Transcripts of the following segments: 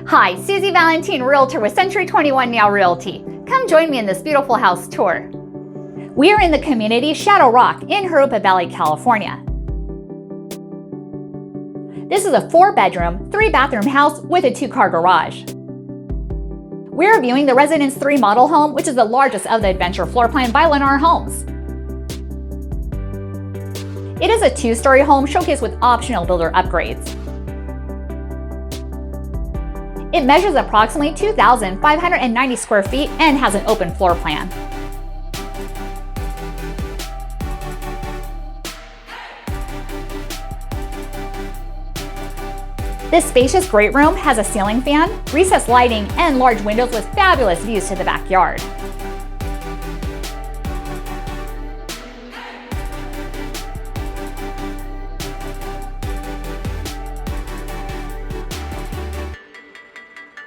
Hi, Susie Valentine, Realtor with Century 21 Now Realty. Come join me in this beautiful house tour. We are in the community Shadow Rock in Jurupa Valley, California. This is a 4-bedroom, 3-bathroom house with a 2-car garage. We're viewing the Residence 3 model home, which is the largest of the Adventure floor plan by Lennar Homes. It is a 2-story home showcased with optional builder upgrades. It measures approximately 2,590 square feet and has an open floor plan. This spacious great room has a ceiling fan, recessed lighting, and large windows with fabulous views to the backyard.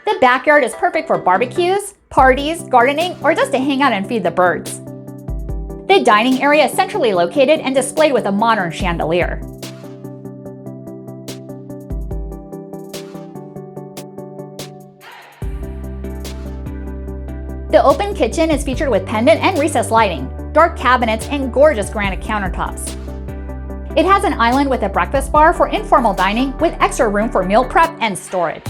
The backyard is perfect for barbecues, parties, gardening, or just to hang out and feed the birds. The dining area is centrally located and displayed with a modern chandelier. The open kitchen is featured with pendant and recessed lighting, dark cabinets, and gorgeous granite countertops. It has an island with a breakfast bar for informal dining with extra room for meal prep and storage.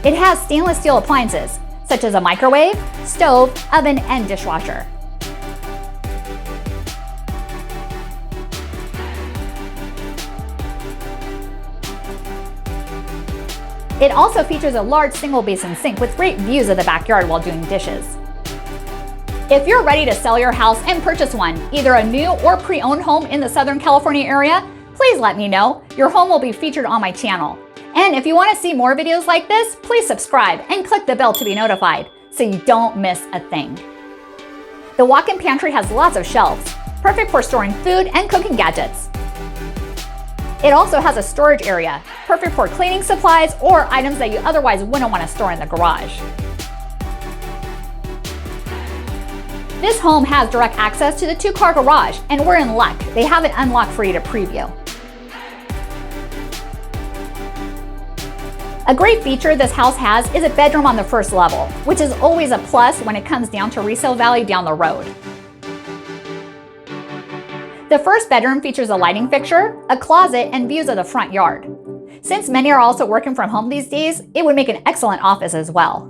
It has stainless steel appliances, such as a microwave, stove, oven, and dishwasher. It also features a large single basin sink with great views of the backyard while doing dishes. If you're ready to sell your house and purchase one, either a new or pre-owned home in the Southern California area, please let me know. Your home will be featured on my channel. And if you want to see more videos like this, please subscribe and click the bell to be notified so you don't miss a thing. The walk-in pantry has lots of shelves, perfect for storing food and cooking gadgets. It also has a storage area, perfect for cleaning supplies or items that you otherwise wouldn't want to store in the garage. This home has direct access to the 2-car garage, and we're in luck. They have it unlocked for you to preview. A great feature this house has is a bedroom on the first level, which is always a plus when it comes down to resale value down the road. The first bedroom features a lighting fixture, a closet, and views of the front yard. Since many are also working from home these days, it would make an excellent office as well.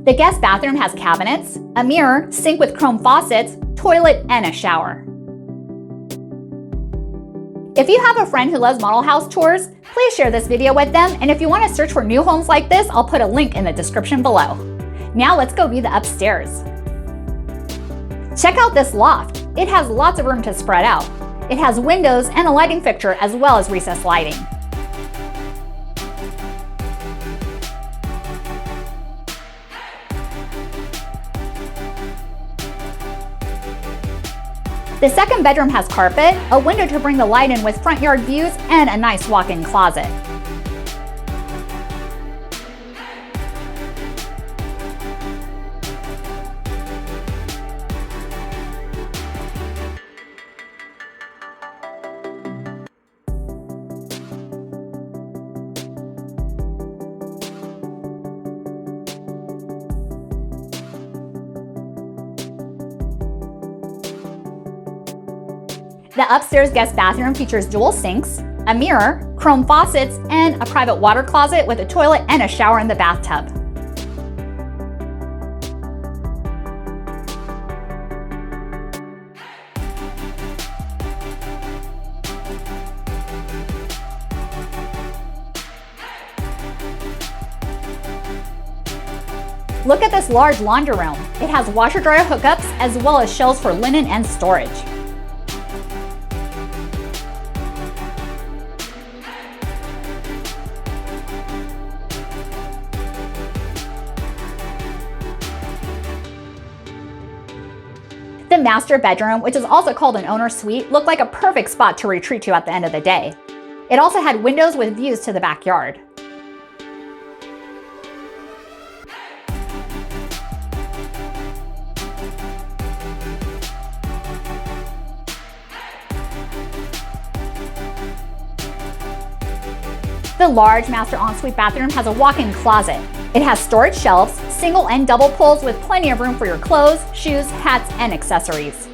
The guest bathroom has cabinets, a mirror, sink with chrome faucets, toilet, and a shower. If you have a friend who loves model house tours, please share this video with them, and if you want to search for new homes like this, I'll put a link in the description below. Now let's go view the upstairs. Check out this loft. It has lots of room to spread out. It has windows and a lighting fixture as well as recessed lighting. The second bedroom has carpet, a window to bring the light in with front yard views, and a nice walk-in closet. The upstairs guest bathroom features dual sinks, a mirror, chrome faucets, and a private water closet with a toilet and a shower in the bathtub. Look at this large laundry room. It has washer-dryer hookups as well as shelves for linen and storage. The master bedroom, which is also called an owner's suite, looked like a perfect spot to retreat to at the end of the day. It also had windows with views to the backyard. The large master ensuite bathroom has a walk-in closet. It has storage shelves, single and double pulls with plenty of room for your clothes, shoes, hats, and accessories.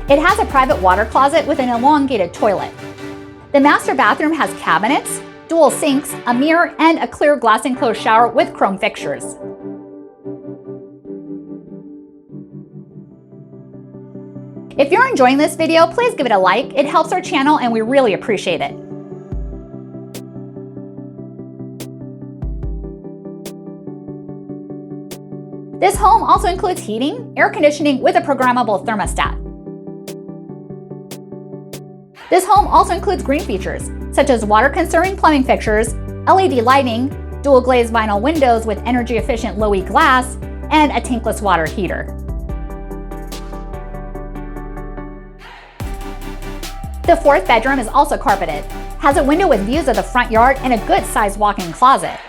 It has a private water closet with an elongated toilet. The master bathroom has cabinets, dual sinks, a mirror, and a clear glass enclosed shower with chrome fixtures. If you're enjoying this video, please give it a like. It helps our channel and we really appreciate it. This home also includes heating, air conditioning with a programmable thermostat. This home also includes green features, such as water-conserving plumbing fixtures, LED lighting, dual-glazed vinyl windows with energy-efficient low-E glass, and a tankless water heater. The fourth bedroom is also carpeted, has a window with views of the front yard and a good-sized walk-in closet.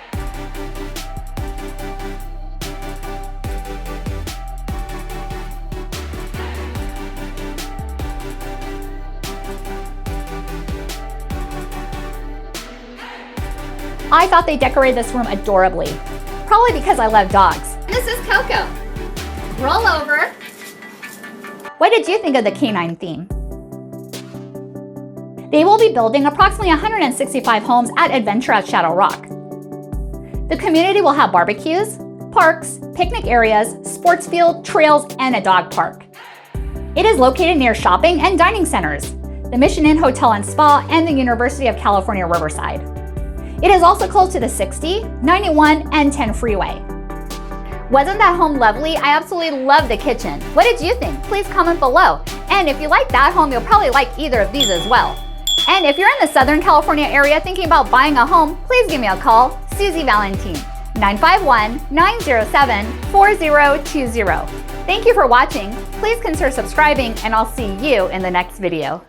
I thought they decorated this room adorably, probably because I love dogs. This is Coco. Roll over. What did you think of the canine theme? They will be building approximately 165 homes at Adventure at Shadow Rock. The community will have barbecues, parks, picnic areas, sports field, trails, and a dog park. It is located near shopping and dining centers, the Mission Inn Hotel and Spa, and the University of California, Riverside. It is also close to the 60, 91, and 10 freeway. Wasn't that home lovely? I absolutely love the kitchen. What did you think? Please comment below. And if you like that home, you'll probably like either of these as well. And if you're in the Southern California area thinking about buying a home, please give me a call, Susie Valentine, 951-907-4020. Thank you for watching. Please consider subscribing, and I'll see you in the next video.